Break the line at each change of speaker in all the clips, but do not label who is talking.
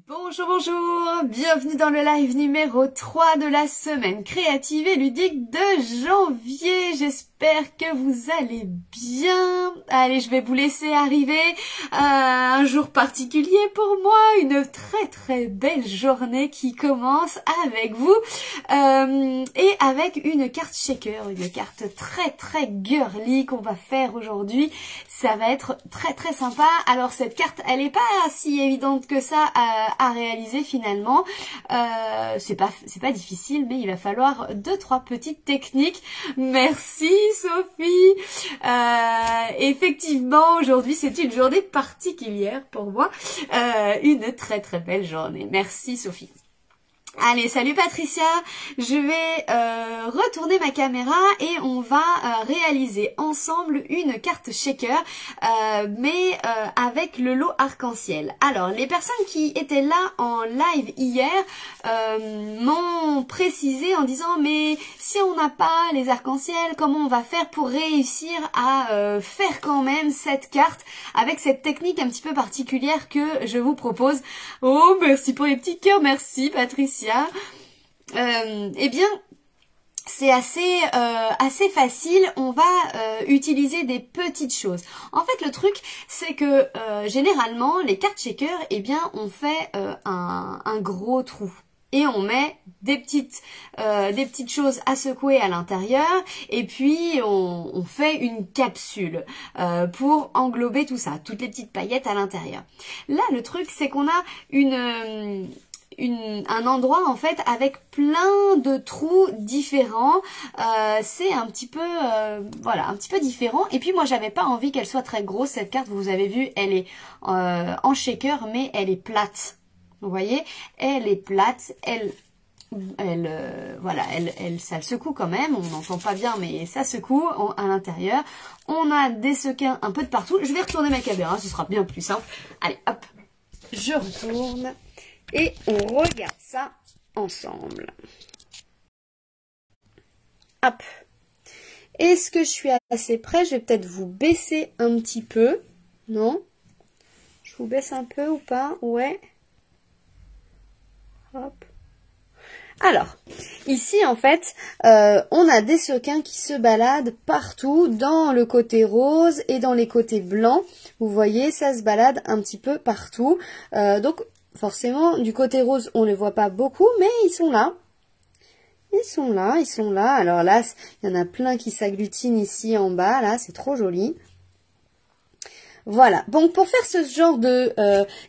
Bonjour, bonjour, bienvenue dans le live numéro 3 de la semaine créative et ludique de janvier. J'espère que vous allez bien. Allez, je vais vous laisser arriver un jour particulier pour moi, une très belle journée qui commence avec vous et avec une carte shaker, une carte très girly qu'on va faire aujourd'hui. Ça va être très sympa. Alors cette carte, elle est pas si évidente que ça à réaliser finalement. C'est pas difficile, mais il va falloir 2-3 petites techniques. Merci Sophie. Effectivement, aujourd'hui c'est une journée particulière pour moi. Une très belle journée. Merci Sophie. Allez, salut Patricia, je vais retourner ma caméra et on va réaliser ensemble une carte shaker, mais avec le lot arc-en-ciel. Alors, les personnes qui étaient là en live hier m'ont précisé en disant mais si on n'a pas les arcs-en-ciel, comment on va faire pour réussir à faire quand même cette carte avec cette technique un petit peu particulière que je vous propose. Oh, merci pour les petits cœurs, merci Patricia. Eh bien, c'est assez facile. On va utiliser des petites choses. En fait, le truc, c'est que généralement, les cartes shaker, eh bien, on fait un gros trou. Et on met des petites choses à secouer à l'intérieur. Et puis, on fait une capsule pour englober tout ça, toutes les petites paillettes à l'intérieur. Là, le truc, c'est qu'on a un endroit en fait avec plein de trous différents. C'est un petit peu voilà, un petit peu différent. Et puis moi j'avais pas envie qu'elle soit très grosse cette carte. Vous avez vu, elle est en shaker mais elle est plate. Vous voyez, elle est plate. Voilà, ça secoue quand même. On n'entend pas bien mais ça secoue à l'intérieur. On a des sequins un peu de partout. Je vais retourner ma caméra, ce sera bien plus simple. Allez hop, je retourne. Et on regarde ça ensemble. Hop. Est-ce que je suis assez près? Je vais peut-être vous baisser un petit peu. Non? Je vous baisse un peu ou pas? Ouais. Hop. Alors, ici en fait, on a des sequins qui se baladent partout dans le côté rose et dans les côtés blancs. Vous voyez, ça se balade un petit peu partout. Donc, forcément, du côté rose, on ne les voit pas beaucoup, mais ils sont là. Ils sont là. Alors là, il y en a plein qui s'agglutinent ici en bas. Là, c'est trop joli. Voilà. Donc, pour faire ce genre de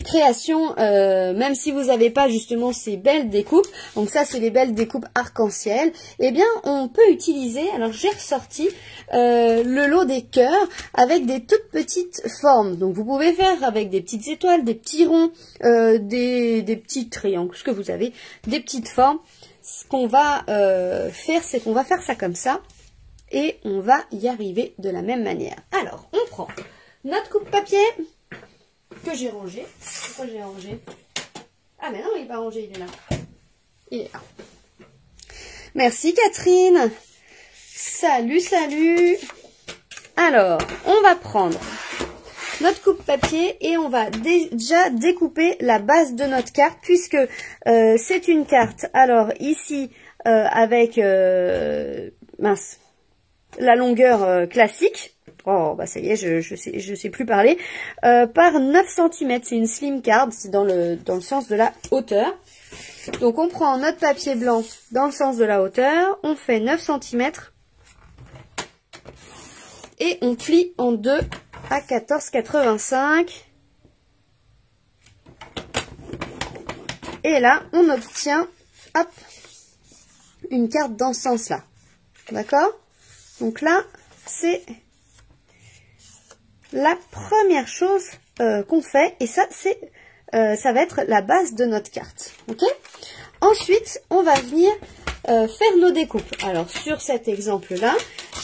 création, même si vous n'avez pas justement ces belles découpes, donc ça, c'est les belles découpes arc-en-ciel, eh bien, on peut utiliser, alors j'ai ressorti le lot des cœurs avec des toutes petites formes. Donc, vous pouvez faire avec des petites étoiles, des petits ronds, des petits triangles, ce que vous avez, des petites formes. Ce qu'on va faire, c'est qu'on va faire ça comme ça et on va y arriver de la même manière. Alors, on prend notre coupe-papier que j'ai rangé. Pourquoi j'ai rangé? Ah mais non, il n'est pas rangé, il est là. Il est là. Merci Catherine. Salut. Alors, on va prendre notre coupe-papier et on va déjà découper la base de notre carte puisque c'est une carte. Alors ici, avec mince, la longueur classique. Oh, bah ça y est, je sais plus parler. Par 9 cm, c'est une slim card, c'est dans le sens de la hauteur. Donc on prend notre papier blanc dans le sens de la hauteur, on fait 9 cm et on plie en deux à 14,85. Et là, on obtient, hop, une carte dans ce sens-là. D'accord? Donc là, c'est la première chose qu'on fait, et ça va être la base de notre carte. Ok? Ensuite, on va venir faire nos découpes. Alors sur cet exemple-là,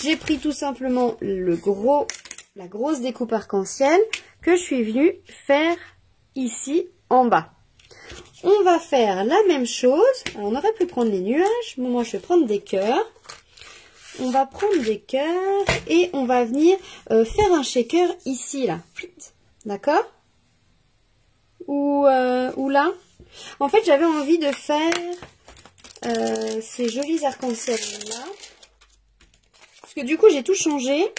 j'ai pris tout simplement la grosse découpe arc-en-ciel que je suis venue faire ici en bas. On va faire la même chose. Alors, on aurait pu prendre les nuages, mais moi je vais prendre des cœurs. On va prendre des cœurs et on va venir faire un shaker ici, là. D'accord? Ou là. En fait, j'avais envie de faire ces jolis arcs-en-ciel là. Parce que du coup, j'ai tout changé.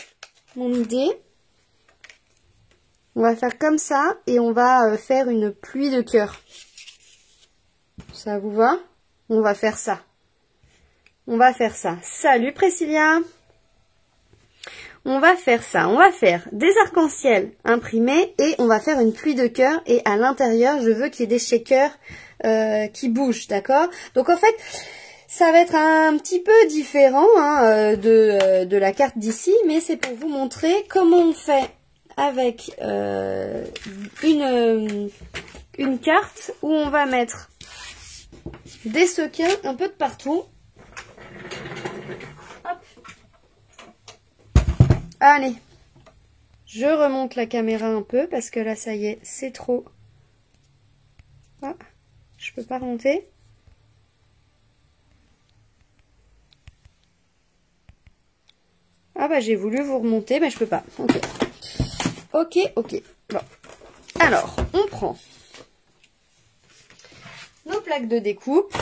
Mon idée. On va faire comme ça et on va faire une pluie de cœur. Ça vous va? On va faire ça. On va faire ça. Salut Priscilla! On va faire ça. On va faire des arcs-en-ciel imprimés et on va faire une pluie de cœur. Et à l'intérieur, je veux qu'il y ait des shakers qui bougent, d'accord? Donc en fait, ça va être un petit peu différent hein, de la carte d'ici, mais c'est pour vous montrer comment on fait avec une carte où on va mettre des sequins un peu de partout. Hop. Allez, je remonte la caméra un peu parce que là, ça y est, c'est trop. Ah, je peux pas remonter. Ah bah j'ai voulu vous remonter, mais je peux pas. Ok. Ok, ok. Bon. Alors, on prend nos plaques de découpe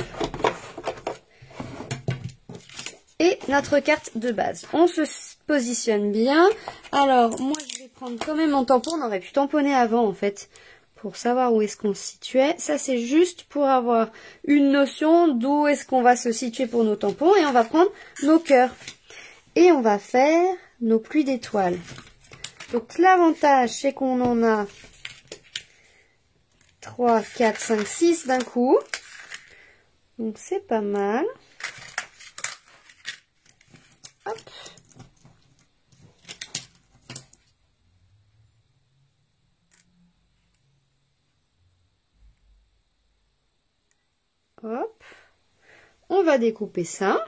et notre carte de base. On se positionne bien. Alors, moi, je vais prendre quand même mon tampon. On aurait pu tamponner avant, en fait, pour savoir où est-ce qu'on se situait. Ça, c'est juste pour avoir une notion d'où est-ce qu'on va se situer pour nos tampons. Et on va prendre nos cœurs. Et on va faire nos pluies d'étoiles. Donc, l'avantage, c'est qu'on en a 3, 4, 5, 6 d'un coup. Donc, c'est pas mal. Hop. Hop. On va découper ça.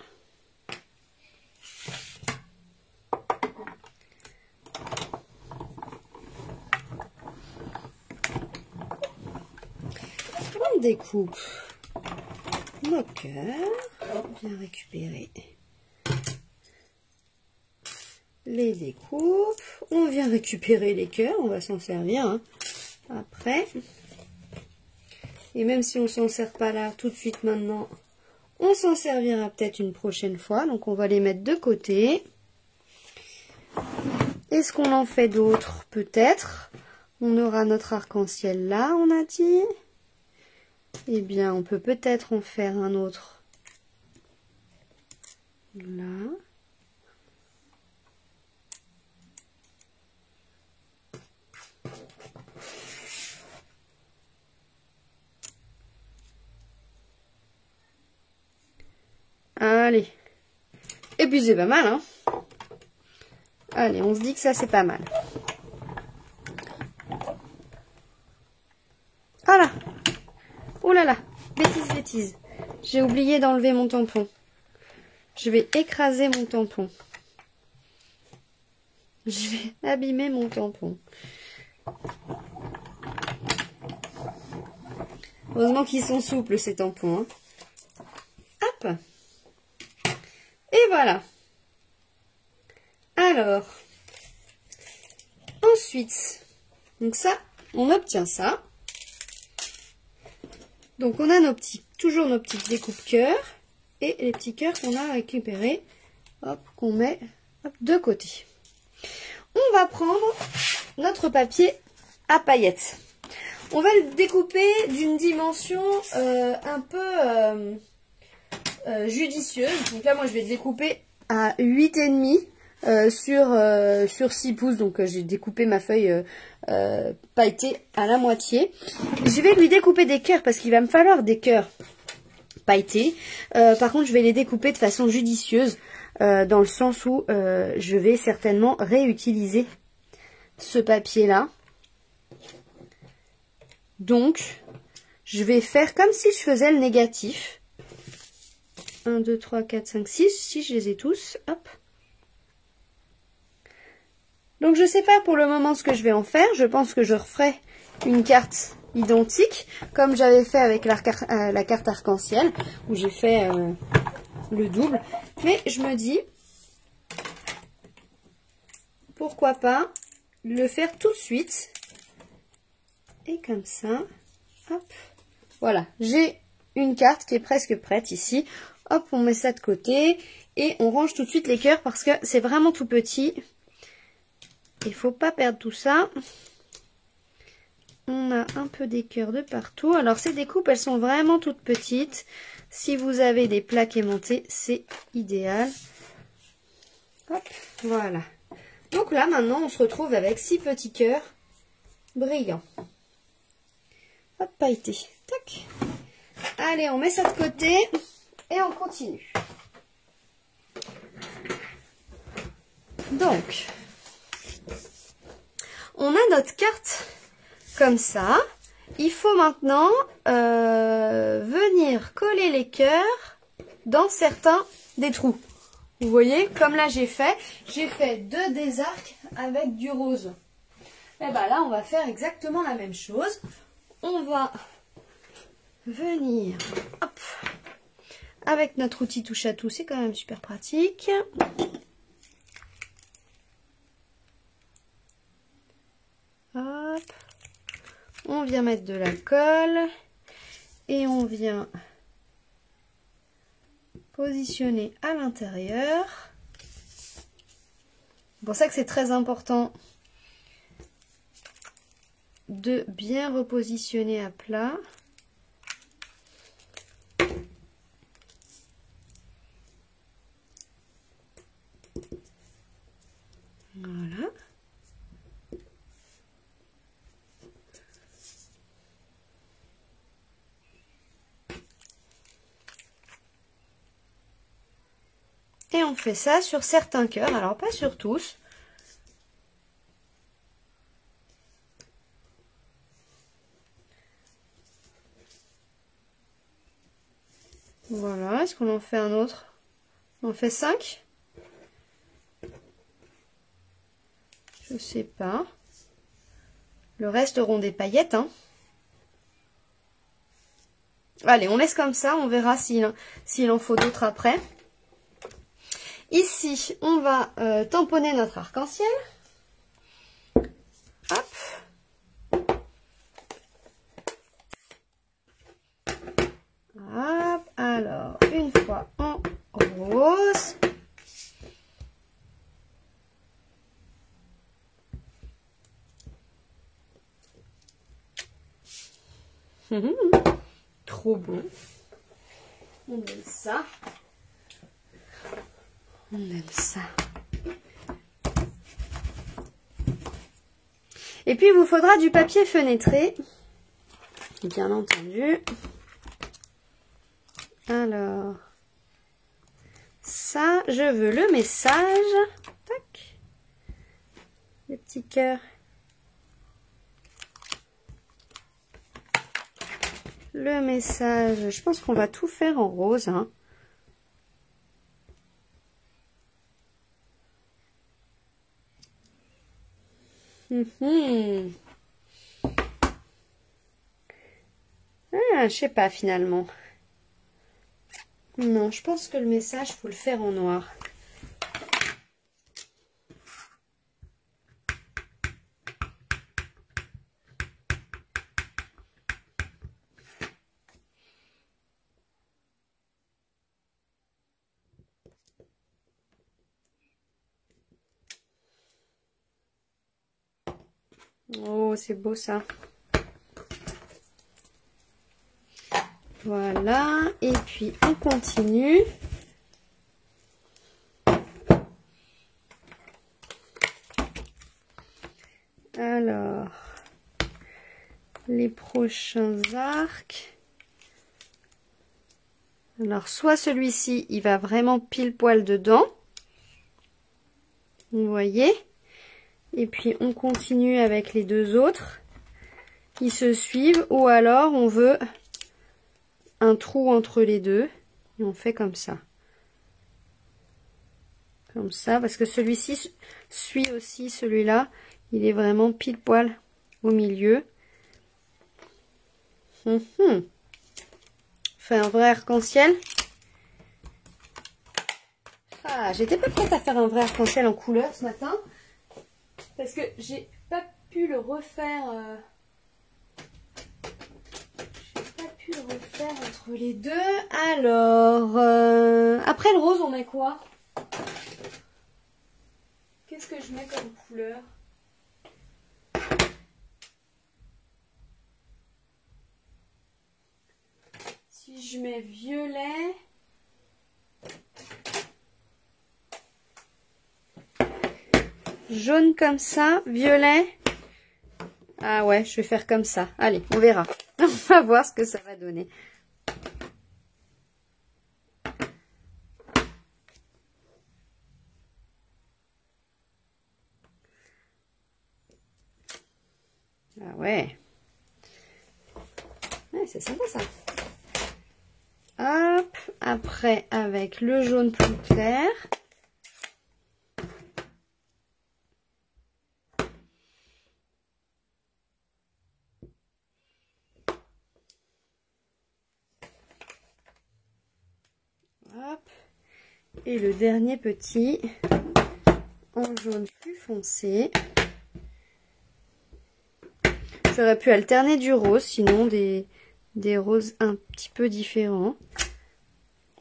On découpe nos cœurs. Bien récupérer les découpes. On vient récupérer les cœurs. On va s'en servir hein, après. Et même si on s'en sert pas là tout de suite maintenant, on s'en servira peut-être une prochaine fois. Donc on va les mettre de côté. Est-ce qu'on en fait d'autres? Peut-être. On aura notre arc-en-ciel là, on a dit. Eh bien, on peut peut-être en faire un autre là. Allez. Et puis c'est pas mal, hein. Allez, on se dit que ça c'est pas mal. Voilà. Oh là là, bêtise. J'ai oublié d'enlever mon tampon. Je vais écraser mon tampon. Je vais abîmer mon tampon. Heureusement qu'ils sont souples ces tampons. Hein. Hop. Et voilà. Alors. Ensuite. Donc ça, on obtient ça. Donc on a toujours nos petites découpes cœurs et les petits cœurs qu'on a récupérés, hop, qu'on met hop, de côté. On va prendre notre papier à paillettes. On va le découper d'une dimension un peu judicieuse. Donc là moi je vais le découper à 8,5 sur 6 pouces. Donc j'ai découpé ma feuille pailletée à la moitié. Je vais lui découper des cœurs parce qu'il va me falloir des cœurs pailletés. Par contre je vais les découper de façon judicieuse dans le sens où je vais certainement réutiliser ce papier là. Donc je vais faire comme si je faisais le négatif. 1, 2, 3, 4, 5, 6. Si je les ai tous, hop. Donc je sais pas pour le moment ce que je vais en faire. Je pense que je referai une carte identique comme j'avais fait avec la carte arc-en-ciel où j'ai fait le double. Mais je me dis pourquoi pas le faire tout de suite. Et comme ça, hop, Voilà, j'ai une carte qui est presque prête ici. Hop, on met ça de côté et on range tout de suite les cœurs parce que c'est vraiment tout petit. Il faut pas perdre tout ça. On a un peu des cœurs de partout. Alors ces découpes, elles sont vraiment toutes petites. Si vous avez des plaques aimantées, c'est idéal. Hop, voilà. Donc là, maintenant, on se retrouve avec 6 petits cœurs brillants. Hop, pailleté. Tac. Allez, on met ça de côté et on continue. Donc, on a notre carte comme ça. Il faut maintenant venir coller les cœurs dans certains des trous. Vous voyez, comme là j'ai fait 2 des arcs avec du rose. Et bien là, on va faire exactement la même chose. On va venir, hop, avec notre outil touche à tout, c'est quand même super pratique. Hop, on vient mettre de la colle et on vient positionner à l'intérieur. C'est pour ça que c'est très important de bien repositionner à plat. Voilà. Et on fait ça sur certains cœurs, alors pas sur tous. Voilà, est-ce qu'on en fait un autre? On en fait 5? Je sais pas. Le reste auront des paillettes, hein. Allez, on laisse comme ça, on verra s'il en faut d'autres après. Ici, on va tamponner notre arc-en-ciel. Hop. Hop. Alors, une fois en rose. Trop beau. On aime ça. On aime ça. Et puis, il vous faudra du papier fenêtré. Bien entendu. Alors, ça, je veux le message. Tac. Les petits cœurs. Le message. Je pense qu'on va tout faire en rose, hein. Ah, je sais pas finalement. Non, je pense que le message, faut le faire en noir. Oh, c'est beau ça. Voilà, et puis on continue. Alors, les prochains arcs. Alors, soit celui-ci, il va vraiment pile poil dedans. Vous voyez? Et puis, on continue avec les deux autres qui se suivent. Ou alors, on veut un trou entre les deux. Et on fait comme ça. Comme ça, parce que celui-ci suit aussi celui-là. Il est vraiment pile poil au milieu. Fait un vrai arc-en-ciel. Ah, j'étais pas prête à faire un vrai arc-en-ciel en couleur ce matin. Parce que j'ai pas pu le refaire. refaire entre les deux. Alors, après le rose, on met quoi? Qu'est-ce que je mets comme couleur? Si je mets violet... Jaune comme ça, violet. Ah ouais, je vais faire comme ça. Allez, on verra. On va voir ce que ça va donner. Ah ouais. Ouais, c'est sympa ça. Hop, après avec le jaune plus clair. Hop. Et le dernier petit en jaune plus foncé. J'aurais pu alterner du rose, sinon des roses un petit peu différents.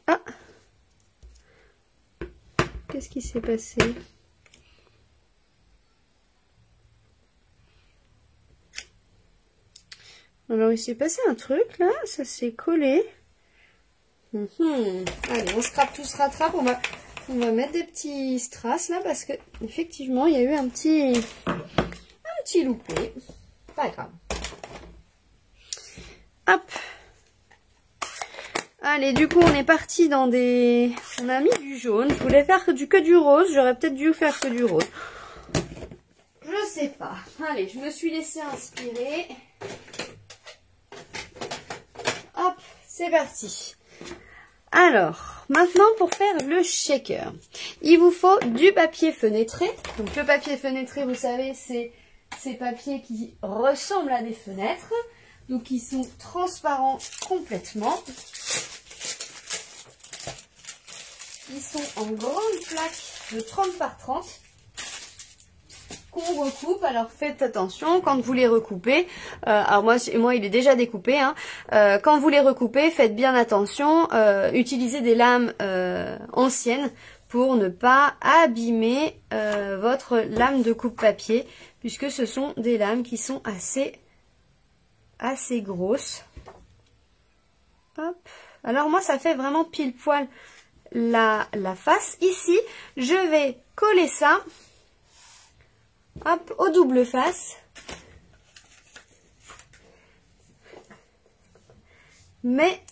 Ah! Qu'est-ce qui s'est passé? Alors, il s'est passé un truc, là. Ça s'est collé. Allez, on scrape, tout se rattrape. On va mettre des petits strass, là, parce que effectivement, il y a eu un petit loupé. Pas grave. Hop. Allez, du coup, on est parti dans des... On a mis du jaune. Je voulais faire que du rose. J'aurais peut-être dû faire que du rose. Je sais pas. Allez, je me suis laissée inspirer. Hop, c'est parti. Alors, maintenant pour faire le shaker, il vous faut du papier fenêtré. Donc le papier fenêtré, vous savez, c'est ces papiers qui ressemblent à des fenêtres. Donc qui sont transparents complètement. Ils sont en grande plaque de 30 par 30. Qu'on recoupe. Alors faites attention quand vous les recoupez. Alors moi il est déjà découpé. Hein. Quand vous les recoupez, faites bien attention. Utilisez des lames anciennes pour ne pas abîmer votre lame de coupe-papier, puisque ce sont des lames qui sont assez grosses. Hop. Alors moi ça fait vraiment pile poil la face. Ici je vais coller ça. Hop, au double face. Mais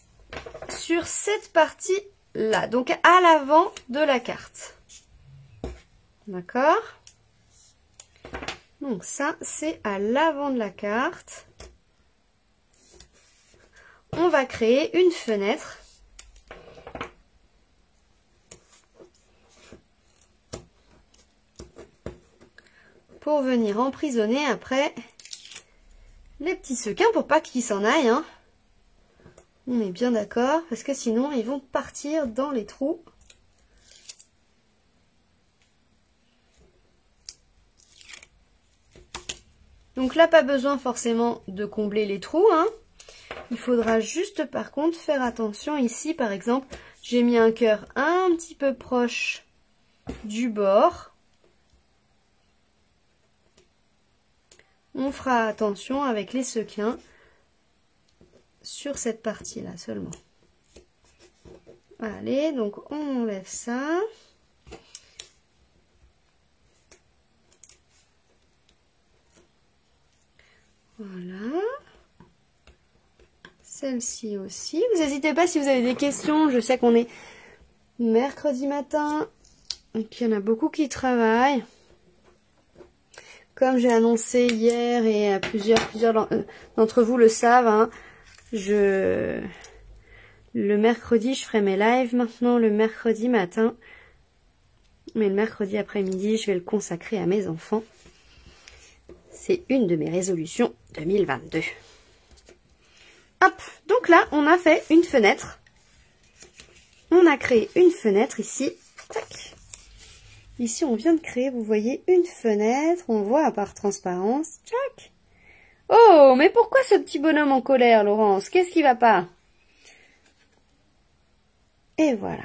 sur cette partie-là, donc à l'avant de la carte. D'accord? Donc ça, c'est à l'avant de la carte. On va créer une fenêtre. Pour venir emprisonner après les petits sequins pour pas qu'ils s'en aillent. Hein. On est bien d'accord, parce que sinon ils vont partir dans les trous. Donc là, pas besoin forcément de combler les trous. Hein. Il faudra juste par contre faire attention ici, par exemple, j'ai mis un cœur un petit peu proche du bord. On fera attention avec les sequins sur cette partie-là seulement. Allez, donc on enlève ça. Voilà. Celle-ci aussi. Vous n'hésitez pas si vous avez des questions. Je sais qu'on est mercredi matin. Donc il y en a beaucoup qui travaillent. Comme j'ai annoncé hier et plusieurs d'entre vous le savent, hein, le mercredi, je ferai mes lives maintenant le mercredi matin. Mais le mercredi après-midi, je vais le consacrer à mes enfants. C'est une de mes résolutions 2022. Hop, donc là, on a fait une fenêtre. On a créé une fenêtre ici. Tac. Ici, on vient de créer, vous voyez, une fenêtre. On voit à part transparence. Tchac. Oh, mais pourquoi ce petit bonhomme en colère, Laurence? Qu'est-ce qui va pas? Et voilà.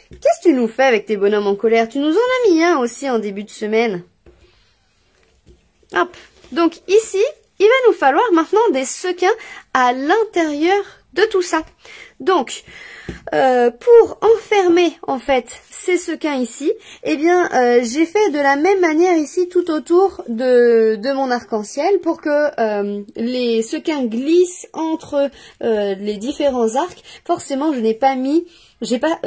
Qu'est-ce que tu nous fais avec tes bonhommes en colère? Tu nous en as mis un aussi en début de semaine. Hop. Donc ici, il va nous falloir maintenant des sequins à l'intérieur de tout ça. Donc, pour enfermer en fait ces sequins ici, eh bien j'ai fait de la même manière ici tout autour de mon arc-en-ciel pour que les sequins glissent entre les différents arcs. Forcément, je n'ai pas mis, j'ai pas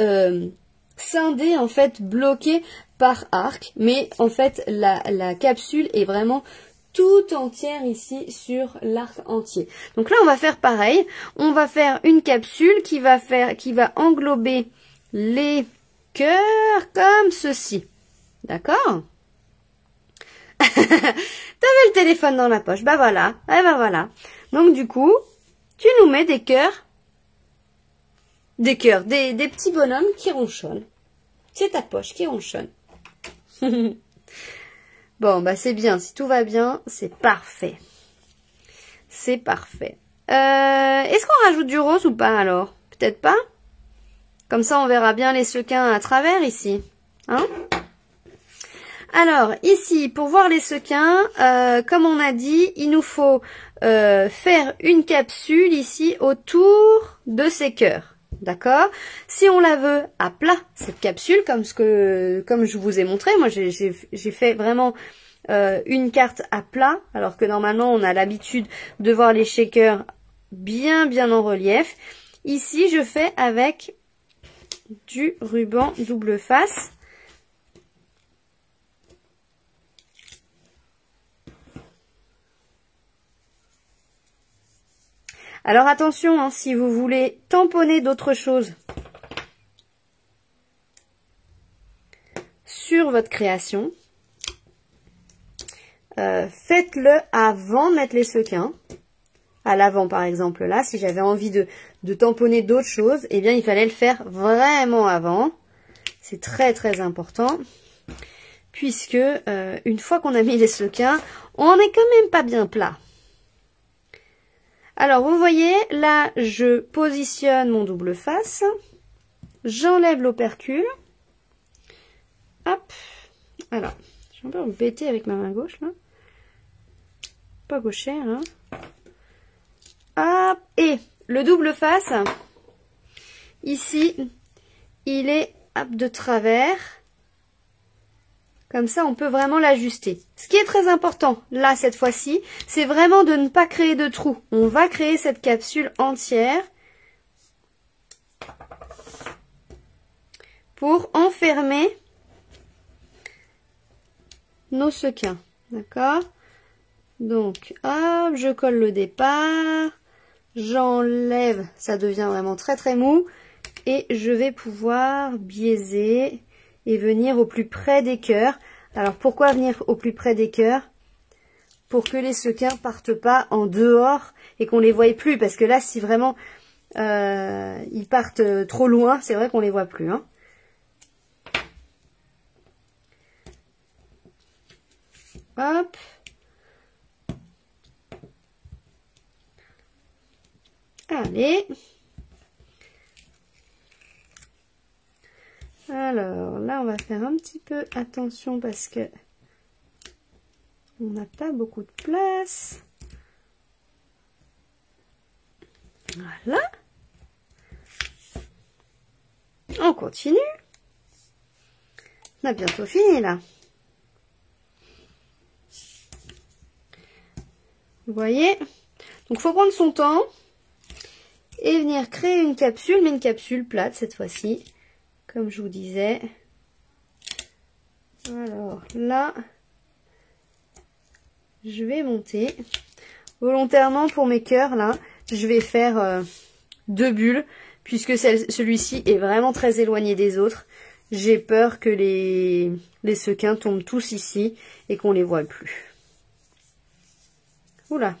scindé en fait, bloqué par arc, mais en fait la capsule est vraiment tout entière ici sur l'arc entier. Donc là, on va faire pareil. On va faire une capsule qui va englober les cœurs comme ceci. D'accord? T'avais le téléphone dans la poche. Bah voilà. Et bah voilà. Donc du coup, tu nous mets des cœurs. Des petits bonhommes qui ronchonnent. C'est ta poche qui ronchonne. Bon, bah c'est bien. Si tout va bien, c'est parfait. C'est parfait. Est-ce qu'on rajoute du rose ou pas alors? Peut-être pas. Comme ça, on verra bien les sequins à travers ici. Hein? Alors, ici, pour voir les sequins, comme on a dit, il nous faut faire une capsule ici autour de ces cœurs. D'accord? Si on la veut à plat, cette capsule, comme je vous ai montré, moi j'ai fait vraiment une carte à plat, alors que normalement on a l'habitude de voir les shakers bien en relief. Ici, je fais avec du ruban double face. Alors attention, hein, si vous voulez tamponner d'autres choses sur votre création, faites-le avant de mettre les sequins. À l'avant par exemple là, si j'avais envie de tamponner d'autres choses, eh bien il fallait le faire vraiment avant. C'est très important. Puisque une fois qu'on a mis les sequins, on n'est quand même pas bien plat. Alors, vous voyez, là, je positionne mon double face. J'enlève l'opercule. Hop. Alors, je vais un peu embêter avec ma main gauche, là. Pas gauchère, hein. Hop. Et le double face, ici, il est hop, de travers. Comme ça, on peut vraiment l'ajuster. Ce qui est très important, là, cette fois-ci, c'est vraiment de ne pas créer de trous. On va créer cette capsule entière pour enfermer nos sequins. D'accord? Donc, hop, je colle le départ. J'enlève, ça devient vraiment très mou. Et je vais pouvoir biaiser et venir au plus près des cœurs. Alors pourquoi venir au plus près des cœurs? Pour que les sequins partent pas en dehors et qu'on les voie plus. Parce que là, si vraiment ils partent trop loin, c'est vrai qu'on les voit plus. Hein. Hop. Allez. Alors là, on va faire un petit peu attention parce que on n'a pas beaucoup de place. Voilà. On continue. On a bientôt fini là. Vous voyez? Donc, il faut prendre son temps et venir créer une capsule, mais une capsule plate cette fois-ci. Comme je vous disais. Alors là, je vais monter. Volontairement pour mes cœurs, là, je vais faire 2 bulles. Puisque celui-ci est vraiment très éloigné des autres. J'ai peur que les sequins tombent tous ici et qu'on les voit plus. Oula.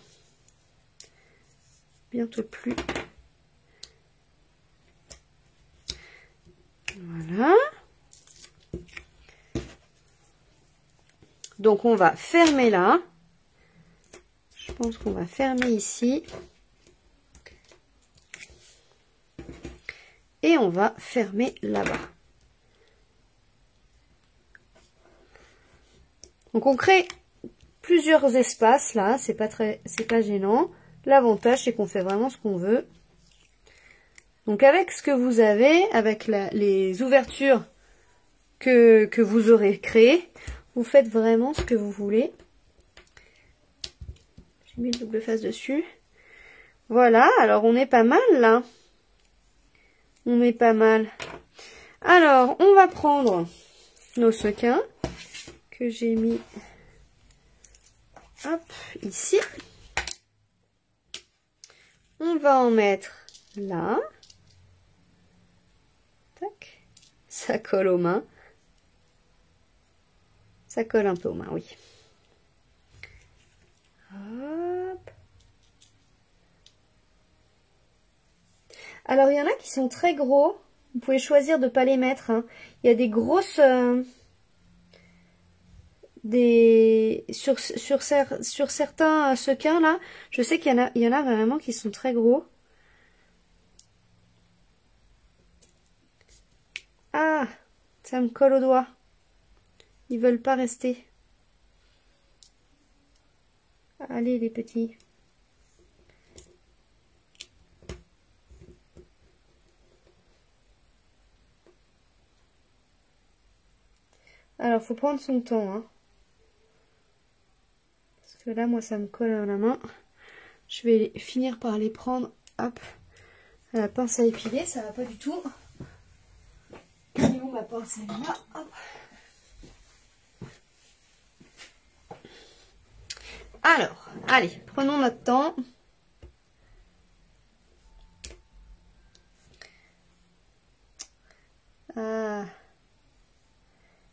Bientôt plus. Voilà. Donc on va fermer là. Je pense qu'on va fermer ici. et on va fermer là-bas. Donc on crée plusieurs espaces là, c'est pas gênant. L'avantage c'est qu'on fait vraiment ce qu'on veut. Donc avec ce que vous avez, avec les ouvertures que vous aurez créées, vous faites vraiment ce que vous voulez. J'ai mis le double face dessus. Voilà, alors on est pas mal là. On est pas mal. Alors, on va prendre nos sequins que j'ai mis hop, ici. On va en mettre là. Tac. Ça colle aux mains. Ça colle un peu aux mains, oui. Hop. Alors, il y en a qui sont très gros. Vous pouvez choisir de ne pas les mettre. Hein. Il y a des grosses... Sur certains sequins, là, je sais qu'il y en a vraiment qui sont très gros. Ah, ça me colle au doigt. Ils veulent pas rester. Allez, les petits. Alors, faut prendre son temps, hein. Parce que là, moi, ça me colle à la main. Je vais finir par les prendre, hop, à la pince à épiler. Ça va pas du tout. Et où ma pince est là, hop. Alors, allez, prenons notre temps.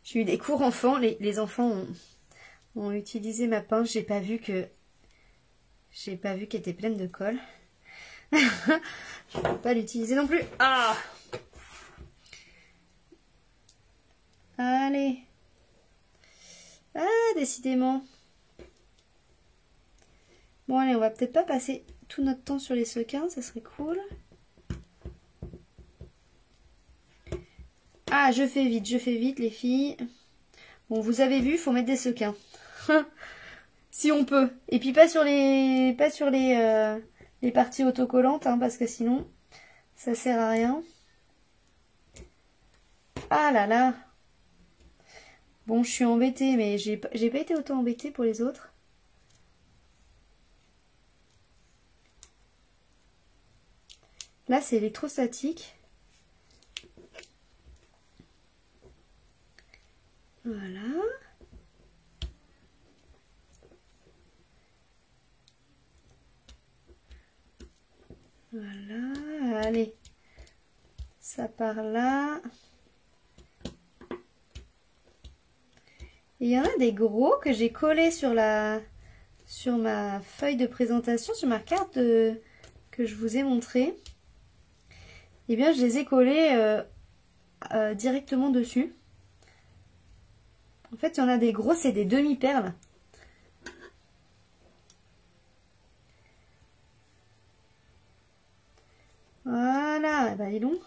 J'ai eu des cours enfants, les enfants ont utilisé ma pince, j'ai pas vu qu'elle était pleine de colle. Je peux pas l'utiliser non plus. Ah, allez. Ah, décidément. Bon, allez, on va peut-être pas passer tout notre temps sur les sequins, ça serait cool. Ah, je fais vite, les filles. Bon, vous avez vu, il faut mettre des sequins. Si on peut. Et puis pas sur les parties autocollantes, hein, parce que sinon, ça sert à rien. Ah là là. Bon, je suis embêtée, mais j'ai pas été autant embêtée pour les autres. Là, c'est électrostatique. Voilà. Voilà. Allez. Ça part là. Il y en a des gros que j'ai collés sur ma feuille de présentation, sur ma carte que je vous ai montré. Eh bien, je les ai collés directement dessus. En fait, il y en a des gros, c'est des demi-perles. Voilà, bah dis donc.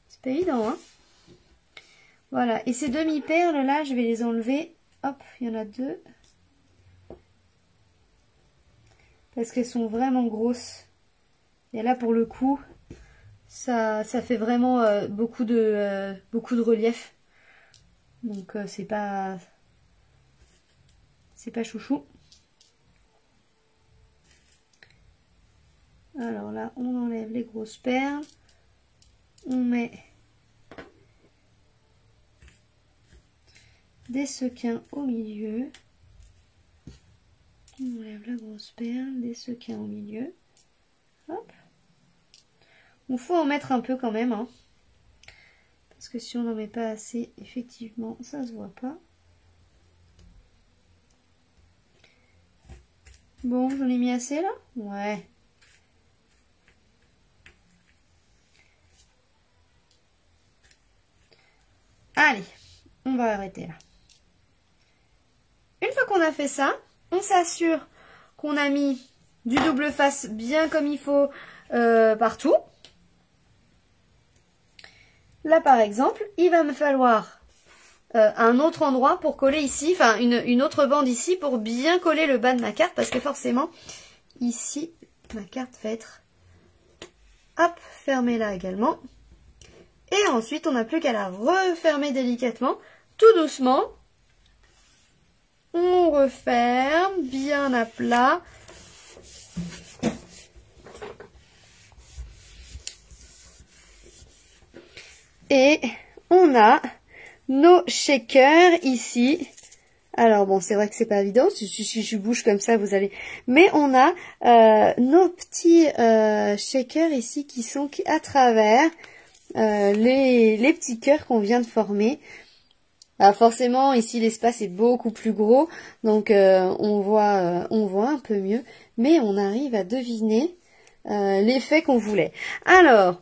C'est pas évident, hein. Voilà, et ces demi-perles là, je vais les enlever. Hop, il y en a deux. Parce qu'elles sont vraiment grosses. Et là, pour le coup, ça fait vraiment beaucoup de relief. Donc c'est pas chouchou. Alors là, on enlève les grosses perles. On met des sequins au milieu. On enlève la grosse perle, des sequins au milieu. Hop. Il faut en mettre un peu quand même, hein. Parce que si on n'en met pas assez, effectivement, ça se voit pas. Bon, j'en ai mis assez là? Ouais. Allez, on va arrêter là. Une fois qu'on a fait ça, on s'assure qu'on a mis du double face bien comme il faut partout. Là par exemple, il va me falloir un autre endroit pour coller ici, enfin une autre bande ici pour bien coller le bas de ma carte, parce que forcément ici ma carte va être hop, fermée là également. Et ensuite on n'a plus qu'à la refermer délicatement, tout doucement. On referme bien à plat. Et on a nos shakers ici. Alors bon, c'est vrai que c'est pas évident, si je bouge comme ça, vous allez... Mais on a nos petits shakers ici qui sont à travers les petits cœurs qu'on vient de former. Alors forcément, ici l'espace est beaucoup plus gros, donc on voit un peu mieux, mais on arrive à deviner l'effet qu'on voulait. Alors,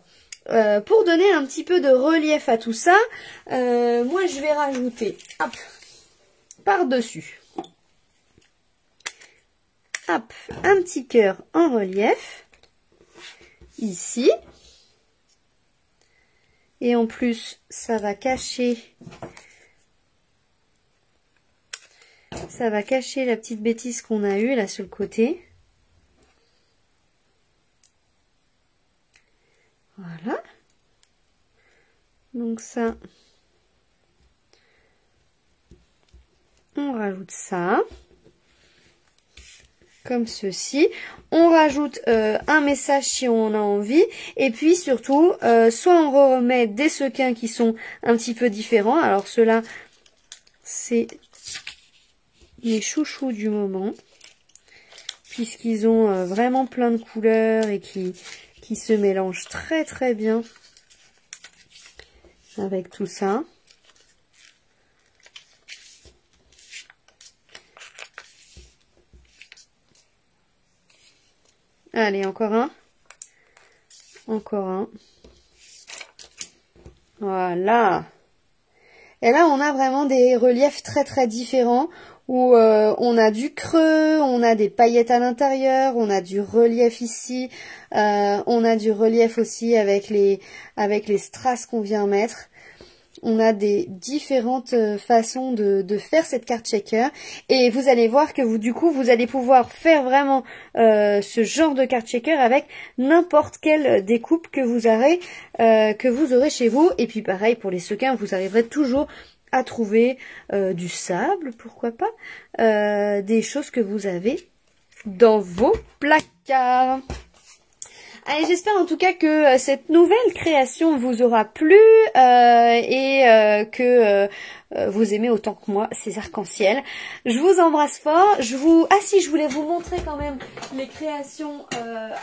pour donner un petit peu de relief à tout ça, moi je vais rajouter, hop, par-dessus, hop, un petit cœur en relief, ici, et en plus ça va cacher la petite bêtise qu'on a eue là sur le côté. Voilà. Donc ça, on rajoute ça. Comme ceci. On rajoute un message si on a envie. Et puis surtout, soit on remet des sequins qui sont un petit peu différents. Alors ceux-là, c'est mes chouchous du moment, puisqu'ils ont vraiment plein de couleurs et qui se mélangent très très bien avec tout ça. Allez, encore un. Encore un. Voilà. Et là, on a vraiment des reliefs très très différents où on a du creux, on a des paillettes à l'intérieur, on a du relief ici, on a du relief aussi avec les strass qu'on vient mettre. On a des différentes façons de faire cette carte shaker et vous allez voir que du coup vous allez pouvoir faire vraiment ce genre de carte shaker avec n'importe quelle découpe que vous aurez chez vous. Et puis pareil pour les sequins, vous arriverez toujours à trouver du sable, pourquoi pas, des choses que vous avez dans vos placards. Allez, j'espère en tout cas que cette nouvelle création vous aura plu et que vous aimez autant que moi ces arcs-en-ciel. Je vous embrasse fort. Ah si, je voulais vous montrer quand même les créations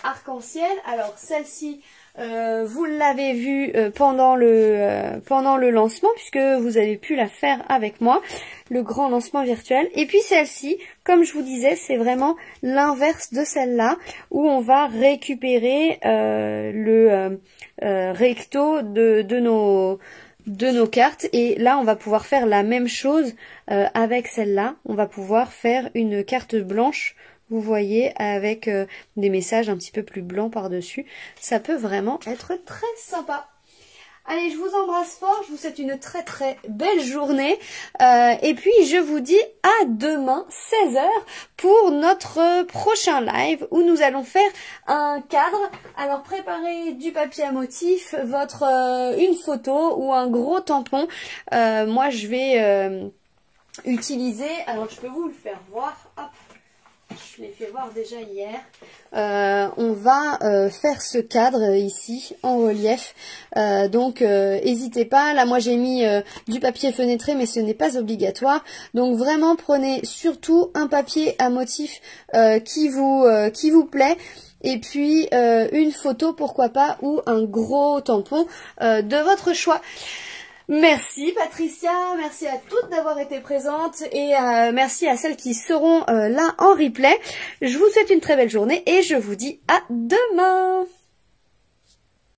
arc-en-ciel. Alors celle-ci, vous l'avez vue pendant le lancement, puisque vous avez pu la faire avec moi, le grand lancement virtuel. Et puis celle-ci, comme je vous disais, c'est vraiment l'inverse de celle-là, où on va récupérer le recto de nos cartes. Et là, on va pouvoir faire la même chose avec celle-là. On va pouvoir faire une carte blanche, vous voyez, avec des messages un petit peu plus blancs par-dessus. Ça peut vraiment être très sympa. Allez, je vous embrasse fort, je vous souhaite une très très belle journée. Et puis, je vous dis à demain, 16 h, pour notre prochain live où nous allons faire un cadre. Alors, préparez du papier à motif, une photo ou un gros tampon. Moi, je vais utiliser... Alors, je peux vous le faire voir. Hop. Je l'ai fait voir déjà hier. On va faire ce cadre ici en relief. Donc n'hésitez pas. Là moi j'ai mis du papier fenêtré, mais ce n'est pas obligatoire. Donc vraiment prenez surtout un papier à motif qui vous plaît. Et puis une photo pourquoi pas, ou un gros tampon de votre choix. Merci Patricia, merci à toutes d'avoir été présentes et merci à celles qui seront là en replay. Je vous souhaite une très belle journée et je vous dis à demain.